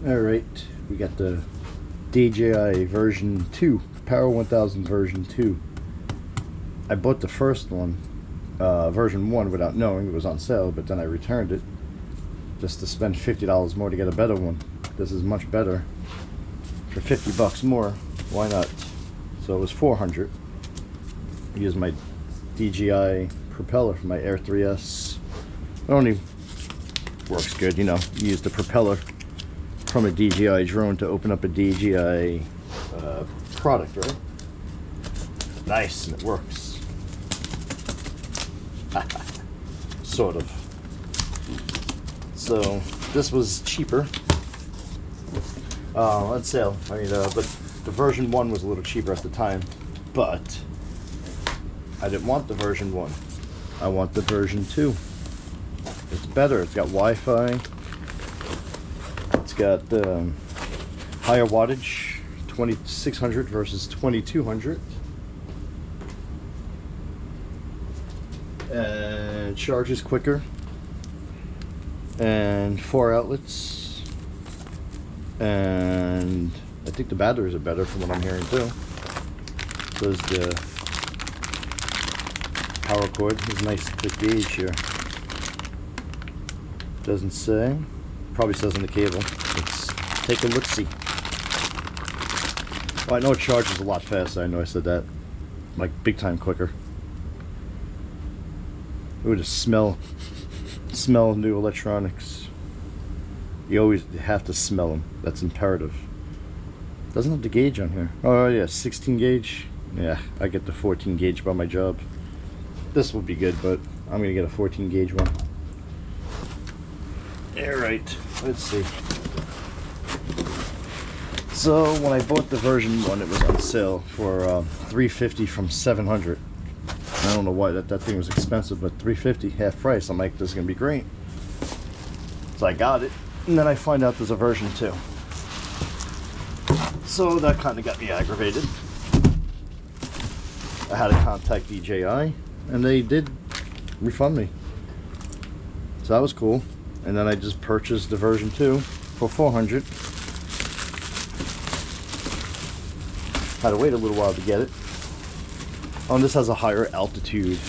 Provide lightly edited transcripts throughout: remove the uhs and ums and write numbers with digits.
Alright, we got the DJI version 2, Power 1000 version 2. I bought the first one, version 1, without knowing it was on sale, but then I returned it just to spend $50 more to get a better one. This is much better. For 50 bucks more, why not? So it was 400. I used my DJI propeller for my Air 3S. It only works good, you know. You use the propeller from a DJI drone to open up a DJI product, right? Nice, and it works. Sort of. So this was cheaper. On sale. I mean, but the version 1 was a little cheaper at the time. But I didn't want the version 1. I want the version 2. It's better. It's got Wi-Fi. It's got higher wattage, 2600 versus 2200. And charges quicker. And 4 outlets. And I think the batteries are better from what I'm hearing too. So there's the power cord. There's a nice thick gauge here. Doesn't say. Probably says on the cable. Let's take a look-see. Well, I know it charges a lot faster. I know I said that. Like big time quicker. Ooh, the smell new electronics. You always have to smell them. That's imperative. Doesn't have the gauge on here. Oh yeah, 16 gauge. Yeah, I get the 14 gauge by my job. This will be good, but I'm gonna get a 14 gauge one. Alright, let's see. So when I bought the version 1, it was on sale for $350 from $700. I don't know why that thing was expensive, but $350 half price. I'm like, this is gonna be great. So I got it, and then I find out there's a version 2. So that kind of got me aggravated. I had to contact DJI, and they did refund me. So that was cool. And then I just purchased the version 2 for $400. Had to wait a little while to get it. Oh, and this has a higher altitude,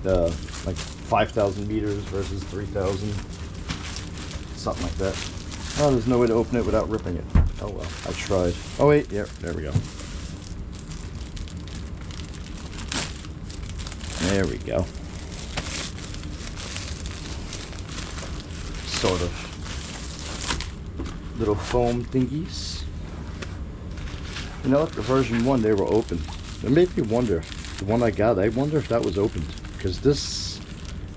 like 5,000 meters versus 3,000, something like that. Oh, there's no way to open it without ripping it. Oh well, I tried. Oh wait, yeah, there we go. There we go. Sort of little foam thingies. You know what? The version 1, they were open. It made me wonder. The one I got, I wonder if that was opened. Because this,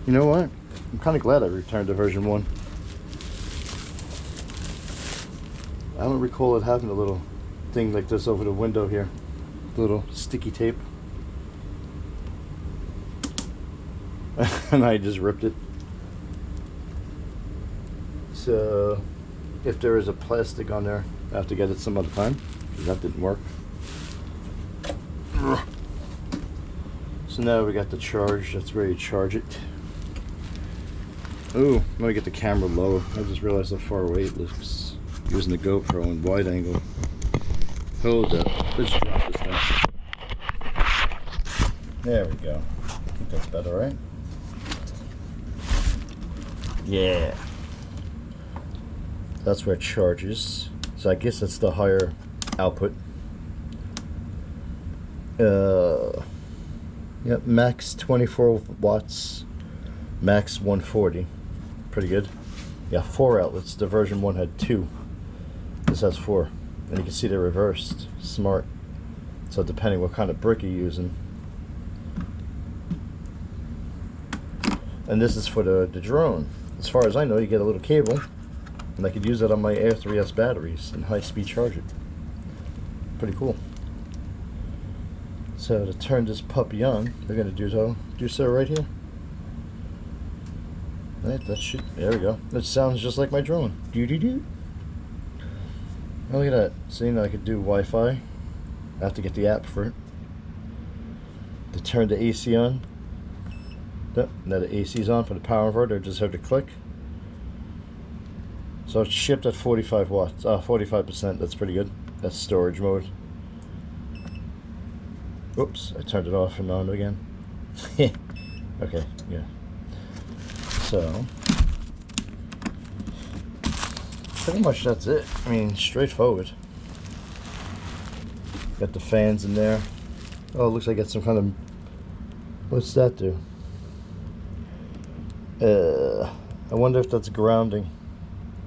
you know what? I'm kind of glad I returned to version 1. I don't recall it having a little thing like this over the window here. Little sticky tape. And I just ripped it. So if there is a plastic on there, I have to get it some other time, because that didn't work. So now we got the charge. That's where you charge it. Ooh, let me get the camera low. I just realized how far away it looks using the GoPro in wide angle. Hold up. Let's drop this thing. There we go. I think that's better, right? Yeah. That's where it charges. So I guess that's the higher output. Yep, max 24 watts, max 140. Pretty good. Yeah, 4 outlets. The version 1 had 2. This has 4. And you can see they're reversed. Smart. So depending what kind of brick you're using. And this is for the drone. As far as I know, you get a little cable, and I could use it on my Air 3S batteries and high-speed charge it. Pretty cool. So to turn this puppy on, we're gonna do so right here. Right, that should, there we go. That sounds just like my drone. Doo-doo-doo. Oh, look at that. See, now I could do Wi-Fi. I have to get the app for it. To turn the AC on. Now the AC is on for the power inverter. Just have to click. So it's shipped at 45 watts, 45%. That's pretty good. That's storage mode. Oops, I turned it off and on again. Okay, yeah. So, pretty much that's it. I mean, straightforward. Got the fans in there. Oh, it looks like it's some kind of... What's that do? I wonder if that's grounding.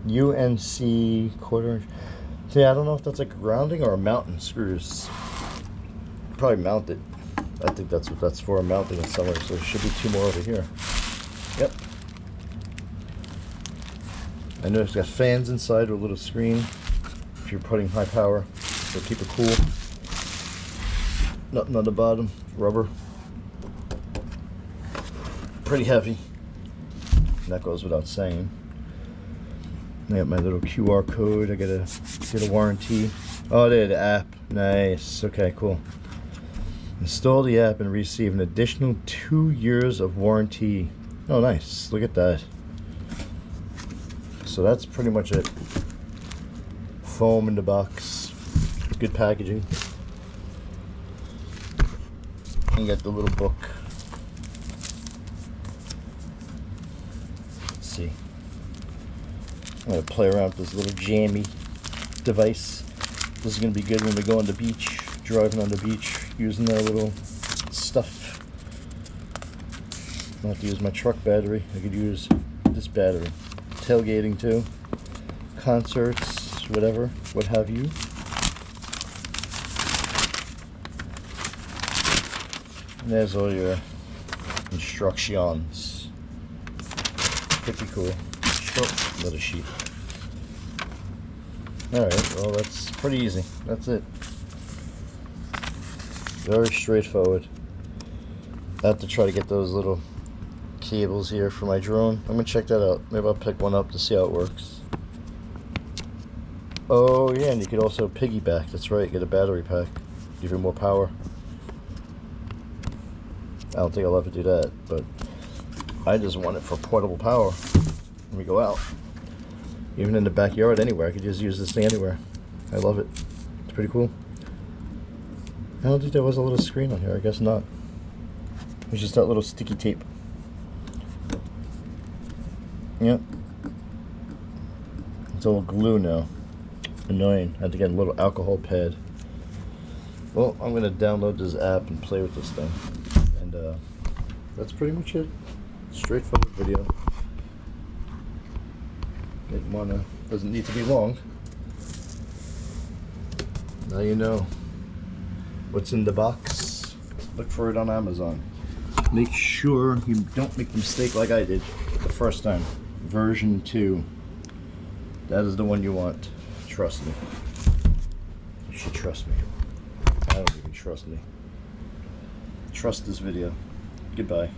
UNC quarter-inch. So yeah, I don't know if that's like grounding or a mounting screws. Probably mount it. I think that's what that's for, mounting it somewhere. So there should be two more over here. Yep. I know it's got fans inside with a little screen if you're putting high power, so keep it cool. Nothing on the bottom, rubber. Pretty heavy. And that goes without saying. I got my little QR code. I gotta get a warranty. Oh, there, the app. Nice. Okay, cool. Install the app and receive an additional 2 years of warranty. Oh, nice. Look at that. So that's pretty much it. Foam in the box. Good packaging. And you got the little book. Let's see. I'm going to play around with this little jammy device. This is going to be good when we go on the beach, driving on the beach, using that little stuff. I don't have to use my truck battery. I could use this battery. Tailgating too. Concerts, whatever, what have you. And there's all your instructions. Pretty cool. Oh, another sheet. Alright, well that's pretty easy. That's it. Very straightforward. I have to try to get those little cables here for my drone. I'm gonna check that out. Maybe I'll pick one up to see how it works. Oh yeah, and you could also piggyback. That's right, get a battery pack. Give you more power. I don't think I'll ever do that, but I just want it for portable power when we go out. Even in the backyard, anywhere. I could just use this thing anywhere. I love it. It's pretty cool. I don't think there was a little screen on here. I guess not. It was just that little sticky tape. Yep. It's all glue now. Annoying. I had to get a little alcohol pad. Well, I'm going to download this app and play with this thing. And that's pretty much it. Straightforward video. Doesn't need to be long. Now you know what's in the box. Look for it on Amazon. Make sure you don't make the mistake like I did the first time. Version 2. That is the one you want. Trust me. You should trust me. I don't even trust me. Trust this video. Goodbye.